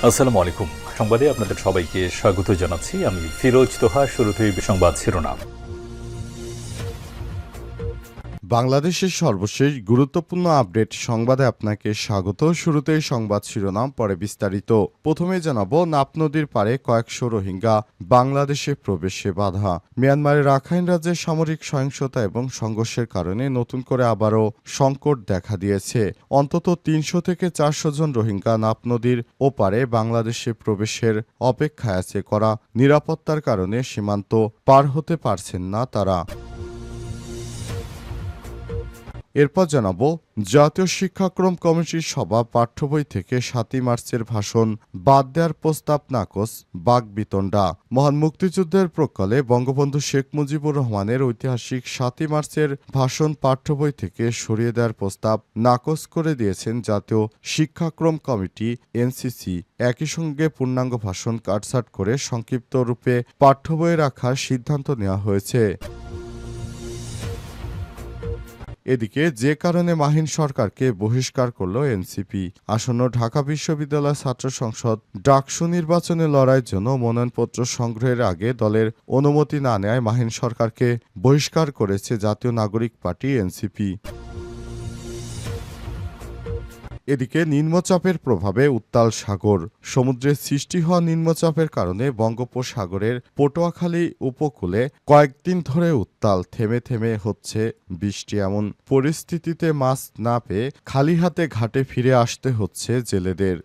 আসসালামু আলাইকুম। সংবাদে আপনাদের সবাইকে স্বাগত জানাচ্ছি। আমি ফিরোজ তোহা। শুরুতেই সংবাদ শিরোনাম। বাংলাদেশের সর্বশেষ গুরুত্বপূর্ণ আপডেট সংবাদে আপনাকে স্বাগত। শুরুতেই সংবাদ শিরোনাম, পরে বিস্তারিত। প্রথমে জানাবো, নাপ নদীর পারে কয়েকশো রোহিঙ্গা বাংলাদেশে প্রবেশে বাধা। মিয়ানমারের রাখাইন রাজ্যে সামরিক সহিংসতা এবং সংঘর্ষের কারণে নতুন করে আবারও সংকট দেখা দিয়েছে। অন্তত ৩০০ থেকে ৪০০ জন রোহিঙ্গা নাপ নদীর ওপারে বাংলাদেশে প্রবেশের অপেক্ষায় আছে। করা নিরাপত্তার কারণে সীমান্ত পার হতে পারছেন না তারা। এরপর জানাবো, জাতীয় শিক্ষাক্রম কমিটির সভা পাঠ্যবই থেকে ৭ই মার্চের ভাষণ বাদ দেওয়ার প্রস্তাব নাকচ, বাকবিতণ্ডা। মহান মুক্তিযুদ্ধের প্রকলে বঙ্গবন্ধু শেখ মুজিবুর রহমানের ঐতিহাসিক ৭ই মার্চের ভাষণ পাঠ্যবই থেকে সরিয়ে দেওয়ার প্রস্তাব নাকচ করে দিয়েছেন জাতীয় শিক্ষাক্রম কমিটি এনসিসি। একই সঙ্গে পূর্ণাঙ্গ ভাষণ কাটছাঁট করে সংক্ষিপ্ত রূপে পাঠ্যবইয়ে রাখার সিদ্ধান্ত নেওয়া হয়েছে। এদিকে যে কারণে মাহিন সরকারকে বহিষ্কার করল এনসিপি। আসন্ন ঢাকা বিশ্ববিদ্যালয় ছাত্র সংসদ ডাকসু নির্বাচনে লড়াইয়ের জন্য মনোনয়নপত্র সংগ্রহের আগে দলের অনুমতি না নেয় মাহিন সরকারকে বহিষ্কার করেছে জাতীয় নাগরিক পার্টি এনসিপি। এদিকে নিম্নচাপের প্রভাবে উত্তাল সাগর। সমুদ্রে সৃষ্টি হওয়া নিম্নচাপের কারণে বঙ্গোপসাগরের পটুয়াখালী উপকূলে কয়েকদিন ধরে উত্তাল, থেমে থেমে হচ্ছে বৃষ্টি। এমন পরিস্থিতিতে মাছ না পেয়ে খালি হাতে ঘাটে ফিরে আসতে হচ্ছে জেলেদের।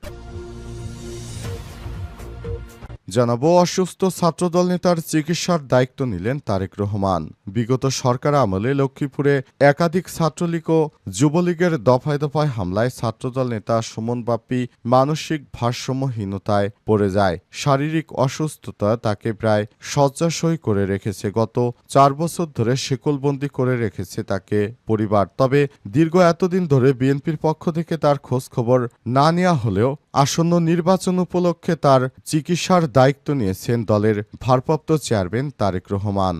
জানাবো, অসুস্থ ছাত্রদল নেতার চিকিৎসার দায়িত্ব নিলেন তারেক রহমান। বিগত সরকার আমলে লক্ষ্মীপুরে একাধিক ছাত্রলীগ ও যুবলীগের দফায় দফায় হামলায় ছাত্রদল নেতা সুমন বাপ্পী মানসিক ভারসাম্যহীনতায় পড়ে যায়। শারীরিক অসুস্থতা তাকে প্রায় শয্যাশয়ী করে রেখেছে। গত ৪ বছর ধরে শেকলবন্দি করে রেখেছে তাকে পরিবার। তবে দীর্ঘ এতদিন ধরে বিএনপির পক্ষ থেকে তার খোঁজ খবর না নেওয়া হলেও আসন্ন নির্বাচন উপলক্ষে তার চিকিৎসার দায়িত্ব নিয়েছেন দলের ভারপ্রাপ্ত চেয়ারম্যান তারেক রহমান।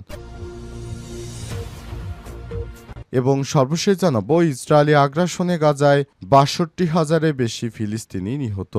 এবং সর্বশেষ জানাবো, ইসরায়েলি আগ্রাসনে গাজায় ৬২,০০০-এর বেশি ফিলিস্তিনি নিহত।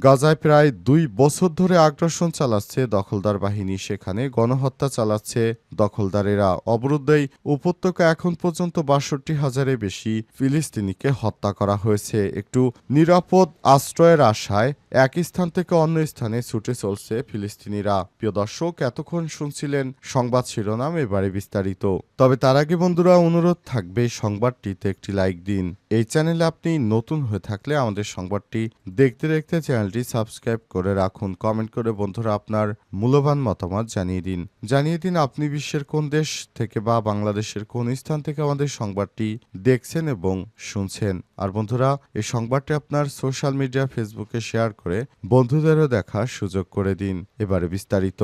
গাজায় প্রায় ২ বছর ধরে আগ্রাসন চালাচ্ছে দখলদার বাহিনী। সেখানে গণহত্যা চালাচ্ছে দখলদারেরা। অবরুদ্ধেই উপত্যকা এখন পর্যন্ত ৬২,০০০-এর বেশি ফিলিস্তিনিকে হত্যা করা হয়েছে। একটু নিরাপদ আশ্রয়ের আশায় এক স্থান থেকে অন্য স্থানে ছুটে চলছে ফিলিস্তিনিরা। প্রিয় দর্শক, এতক্ষণ শুনছিলেন সংবাদ শিরোনাম, এবারে বিস্তারিত। তবে তার আগে বন্ধুরা, অনুরোধ থাকবে সংবাদটিতে একটি লাইক দিন। এই চ্যানেলে আপনি নতুন হয়ে থাকলে আমাদের সংবাদটি দেখতে দেখতে চ্যানেলটি সাবস্ক্রাইব করে রাখুন। কমেন্ট করে বন্ধুরা আপনার মূল্যবান মতামত জানিয়ে দিন আপনি বিশ্বের কোন দেশ থেকে বা বাংলাদেশের কোন স্থান থেকে আমাদের সংবাদটি দেখছেন এবং শুনছেন। আর বন্ধুরা, এই সংবাদটি আপনার সোশ্যাল মিডিয়া ফেসবুকে শেয়ার করে বন্ধুদেরও দেখার সুযোগ করে দিন। এবারে বিস্তারিত।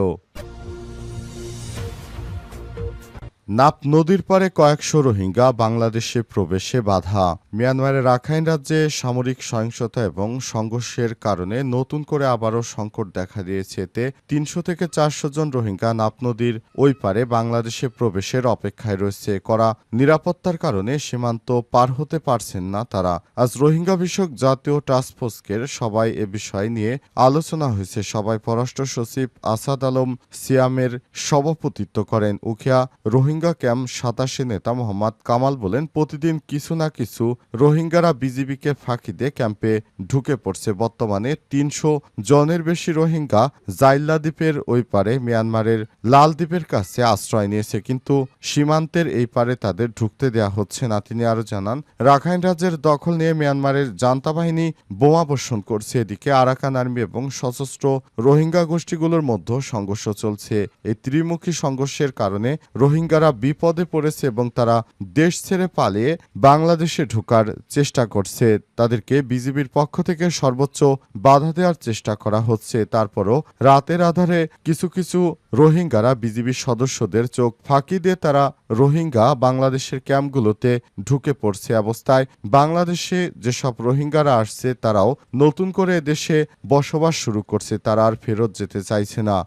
নাপ নদীর পারে কয়েকশো রোহিঙ্গা বাংলাদেশে প্রবেশে বাধা। মিয়ানমারের রাখাইন রাজ্যে সামরিক সহিংসতা এবং সংঘর্ষের কারণে নতুন করে আবারও সংকট দেখা দিয়েছে। এতে ৩০০ থেকে ৪০০ জন রোহিঙ্গা নাপ নদীর ওই পারে বাংলাদেশে প্রবেশের অপেক্ষায় রয়েছে। করা নিরাপত্তার কারণে সীমান্ত পার হতে পারছেন না তারা। আজ রোহিঙ্গা বিষয়ক জাতীয় টাস্কফোর্সের সভায় এ বিষয় নিয়ে আলোচনা হয়েছে। সভায় পররাষ্ট্র সচিব আসাদ আলম সিয়ামের সভাপতিত্ব করেন। উখিয়া রোহিঙ্গা ক্যাম্প ৮৭ নেতা মোহাম্মদ কামাল বলেন, প্রতিদিন কিছু না কিছু রোহিঙ্গারা বিজিবিকে ফাঁকি দিয়ে ক্যাম্পে ঢুকে পড়ছে। বর্তমানে ৩০০ জনের বেশি রোহিঙ্গা জাইল্লা দ্বীপের ওই পারে মিয়ানমারের লাল দ্বীপের কাছে আশ্রয় নিয়েছে, কিন্তু সীমান্তের এই পারে তাদের ঢুকতে দেওয়া হচ্ছে না। তিনি আরও জানান, রাখাইন রাজ্যের দখল নিয়ে মিয়ানমারের জান্তা বাহিনী বোমা বর্ষণ করছে। এদিকে আরাকান আর্মি এবং সশস্ত্র রোহিঙ্গা গোষ্ঠীগুলোর মধ্যে সংঘর্ষ চলছে। এই ত্রিমুখী সংঘর্ষের কারণে রোহিঙ্গারা বিপদে পড়েছে এবং তারা দেশ ছেড়ে পালিয়ে বাংলাদেশে ঢোকার চেষ্টা করছে। তাদেরকে বিজিবির পক্ষ থেকে সর্বোচ্চ বাধা দেওয়ার চেষ্টা করা হচ্ছে। তারপরও রাতের আধারে কিছু কিছু রোহিঙ্গারা বিজিবির সদস্যদের চোখ ফাঁকি দিয়ে তারা রোহিঙ্গা বাংলাদেশের ক্যাম্পগুলোতে ঢুকে পড়ছে। অবস্থায় বাংলাদেশে যেসব রোহিঙ্গারা আসছে তারাও নতুন করে দেশে বসবাস শুরু করছে। তারা আর ফেরত যেতে চাইছে না।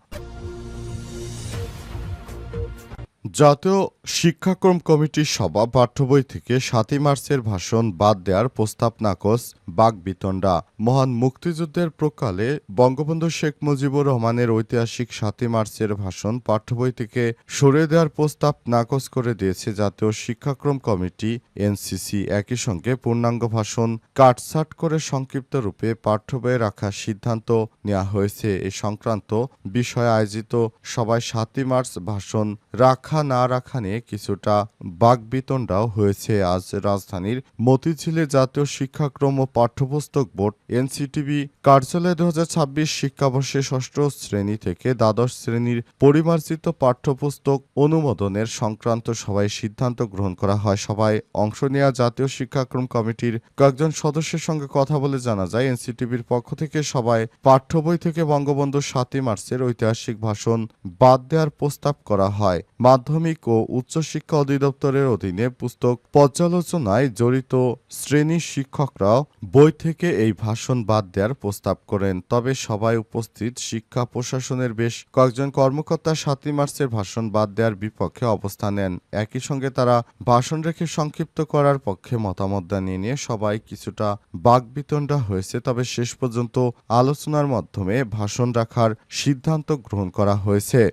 জাতীয় শিক্ষাক্রম কমিটির সভা পাঠ্যবই থেকে ৭ই মার্চের ভাষণ বাদ দেওয়ার প্রস্তাব নাকচ, বাকবিতণ্ডা। মহান মুক্তিযুদ্ধের প্রকালে বঙ্গবন্ধু শেখ মুজিবুর রহমানের ঐতিহাসিক ৭ই মার্চের ভাষণ পাঠ্যবই থেকে সরিয়ে দেওয়ার প্রস্তাব নাকচ করে দিয়েছে জাতীয় শিক্ষাক্রম কমিটি এনসিসি। একই সঙ্গে পূর্ণাঙ্গ ভাষণ কাটছাঁট করে সংক্ষিপ্ত রূপে পাঠ্যবইয়ে রাখার সিদ্ধান্ত নেওয়া হয়েছে। এ সংক্রান্ত বিষয়ে আয়োজিত সভায় ৭ই মার্চ ভাষণ রাখা না রাখা নিয়ে কিছুটা বাকবিতণ্ডাও হয়েছে। আজ রাজধানীর মতিঝিলে জাতীয় শিক্ষাক্রম ও পাঠ্যপুস্তক বোর্ড এনসিটিবি কার্যালয়ে ২০২৬ শিক্ষাবর্ষে ষষ্ঠ শ্রেণী থেকে দ্বাদশ শ্রেণীর পরিমার্জিত পাঠ্যপুস্তক অনুমোদনের সংক্রান্ত সভায় সিদ্ধান্ত গ্রহণ করা হয়। সভায় অংশ নেওয়া জাতীয় শিক্ষাক্রম কমিটির কয়েকজন সদস্যের সঙ্গে কথা বলে জানা যায়, এনসিটিবির পক্ষ থেকে সভায় পাঠ্যবই থেকে বঙ্গবন্ধু ৭ই মার্চের ঐতিহাসিক ভাষণ বাদ দেওয়ার প্রস্তাব করা হয়। মাধ্যমিক ও উচ্চশিক্ষা অধিদপ্তরের অধীনে পুস্তক পর্যালোচনায় জড়িত শ্রেণীর শিক্ষকরাও বই থেকে এই ভাষণ বাদ দেওয়ার প্রস্তাব করেন। তবে সভায় উপস্থিত শিক্ষা প্রশাসনের বেশ কয়েকজন কর্মকর্তা ৭ই মার্চের ভাষণ বাদ দেওয়ার বিপক্ষে অবস্থান নেন। একই সঙ্গে তারা ভাষণ রেখে সংক্ষিপ্ত করার পক্ষে মতামত নিয়ে সবাই কিছুটা বাকবিতণ্ডা হয়েছে। তবে শেষ পর্যন্ত আলোচনার মাধ্যমে ভাষণ রাখার সিদ্ধান্ত গ্রহণ করা হয়েছে।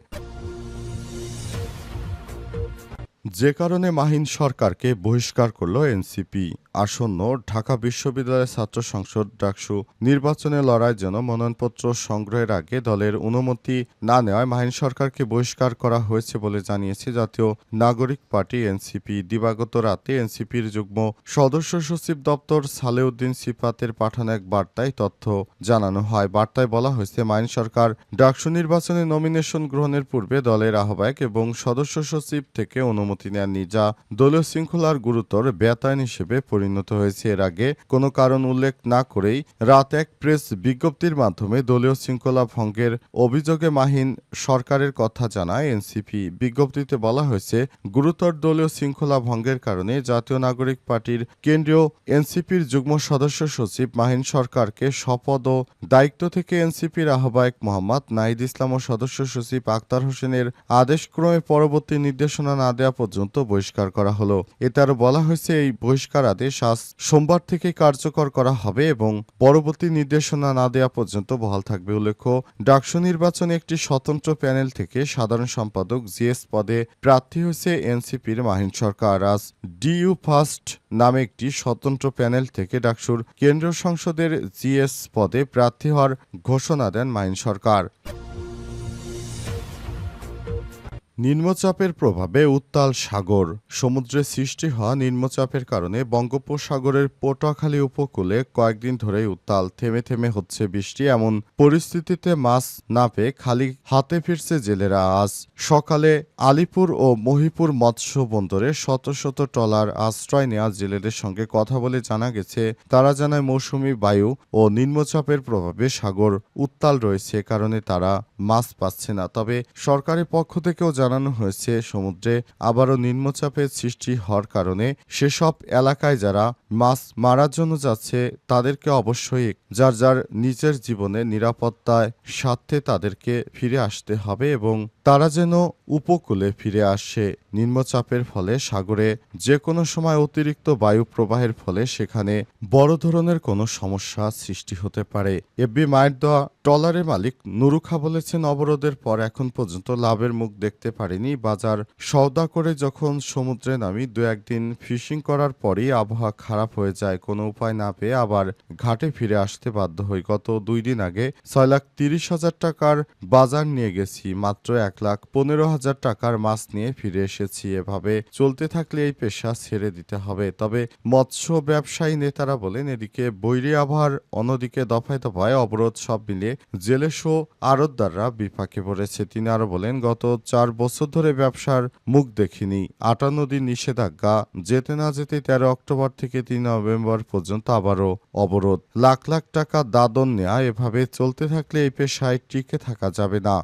যে কারণে মাহিন সরকারকে বহিষ্কার করল এনসিপি। আসন্ন ঢাকা বিশ্ববিদ্যালয়ের ছাত্র সংসদ ডাকসু নির্বাচনে লড়াইয়ের জন্য মনোনয়নপত্র সংগ্রহের আগে দলের অনুমতি না নেওয়ায় মাহিন সরকারকে বহিষ্কার করা হয়েছে বলে জানিয়েছে জাতীয় নাগরিক পার্টি এনসিপি। দিবাগত রাতে এনসিপির যুগ্ম সদস্য সচিব দপ্তর সালেউদ্দিন সিফাতের পাঠানো এক বার্তায় তথ্য জানানো হয়। বার্তায় বলা হয়েছে, মাহিন সরকার ডাকসু নির্বাচনে নমিনেশন গ্রহণের পূর্বে দলের আহ্বায়ক এবং সদস্য সচিব থেকে অনুমতি নেননি, যা দলীয় শৃঙ্খলার গুরুতর ব্যত্যয় হিসেবে পরিণত হয়েছে। এর আগে কোনো কারণ উল্লেখ না করেই রাত এক প্রেস বিজ্ঞপ্তির মাধ্যমে দলীয় শৃঙ্খলা ভঙ্গের অভিযোগে মাহিন সরকারের কথা জানায় এনসিপি। বিজ্ঞপ্তিতে বলা হয়েছে, গুরুতর দলীয় শৃঙ্খলা ভঙ্গের কারণে জাতীয় নাগরিক পার্টির কেন্দ্রীয় এনসিপির যুগ্ম সদস্য সচিব মাহিন সরকারকে শপথ ও দায়িত্ব থেকে এনসিপির আহ্বায়ক মোহাম্মদ নাহিদ ইসলাম ও সদস্য সচিব আক্তার হোসেনের আদেশক্রমে পরবর্তী নির্দেশনা না দেওয়া পর্যন্ত বহিষ্কার করা হলো। এতে আরও বলা হয়েছে, এই বহিষ্কার আদেশ আজ সোমবার থেকে কার্যকর করা হবে এবং পরবর্তী নির্দেশনা না দেওয়া পর্যন্ত বহাল থাকবে। উল্লেখ্য, ডাকসু নির্বাচনে একটি স্বতন্ত্র প্যানেল থেকে সাধারণ সম্পাদক জিএস পদে প্রার্থী হয়েছে এনসিপির মাহিন সরকার। আজ ডিইউ ফার্স্ট নামে একটি স্বতন্ত্র প্যানেল থেকে ডাকসুর কেন্দ্রীয় সংসদের জিএস পদে প্রার্থী হওয়ার ঘোষণা দেন মাহিন সরকার। নিম্নচাপের প্রভাবে উত্তাল সাগর। সমুদ্রে সৃষ্টি হওয়া নিম্নচাপের কারণে বঙ্গোপসাগরের পটুয়াখালী উপকূলে কয়েকদিন ধরেই উত্তাল। থেমে থেমে হচ্ছে বৃষ্টি। এমন পরিস্থিতিতে মাছ না পেয়ে খালি হাতে ফিরছে জেলেরা। আজ সকালে আলিপুর ও মহিপুর মৎস্য বন্দরে শত শত ট্রলার আশ্রয় নেওয়া জেলেদের সঙ্গে কথা বলে জানা গেছে, তারা জানায় মৌসুমি বায়ু ও নিম্নচাপের প্রভাবে সাগর উত্তাল রয়েছে, কারণে তারা মাছ পাচ্ছে না। তবে সরকারের পক্ষ থেকেও জানানো হয়েছে, সমুদ্রে আবারও নিম্নচাপের সৃষ্টি হওয়ার কারণে সেসব এলাকায় যারা মাছ মারার জন্য যাচ্ছে তাদেরকে অবশ্যই যার যার নিজের জীবনের নিরাপত্তার স্বার্থে তাদেরকে ফিরে আসতে হবে এবং তারা যেন উপকূলে ফিরে আসে। নিম্নচাপের ফলে সাগরে যে কোনো সময় অতিরিক্ত বায়ু প্রবাহের ফলে সেখানে বড় ধরনের কোনো সমস্যা সৃষ্টি হতে পারে। এফবি মায়ের দেওয়া ট্রলারের মালিক নুরুখা বলেছেন, অবরোধের পর এখন পর্যন্ত লাভের মুখ দেখতে পারিনি। বাজার সওদা করে যখন সমুদ্রে নামি 2-1 দিন ফিশিং করার পরই আবহাওয়া খারাপ হয়ে যায়। কোনো উপায় না পেয়ে আবার ঘাটে ফিরে আসতে বাধ্য হই। গত 2 দিন আগে 6,30,000 টাকার বাজার নিয়ে গেছি, মাত্র 1,15,000 টাকার মাছ নিয়ে ফিরে এসেছি। এভাবে চলতে থাকলে এই পেশা ছেড়ে দিতে হবে। তবে মৎস্য ব্যবসায়ী নেতারা বলেন, এদিকে বৈরী আবহাওয়ার, অন্যদিকে দফায় দফায় অবরোধ, সব মিলিয়ে জেলেসহ আড়তদাররা বিপাকে পড়েছে। তিনি আরো বলেন, গত 4 বছর ধরে ব্যবসার মুখ দেখিনি। 58 দিন নিষেধাজ্ঞা, যেতে না যেতে 13 অক্টোবর থেকে 3 নভেম্বর পর্যন্ত আবারও অবরোধ। লাখ লাখ টাকা দাদন নেয়া, এভাবে চলতে থাকলে এই পেশায় টিকে থাকা যাবে না।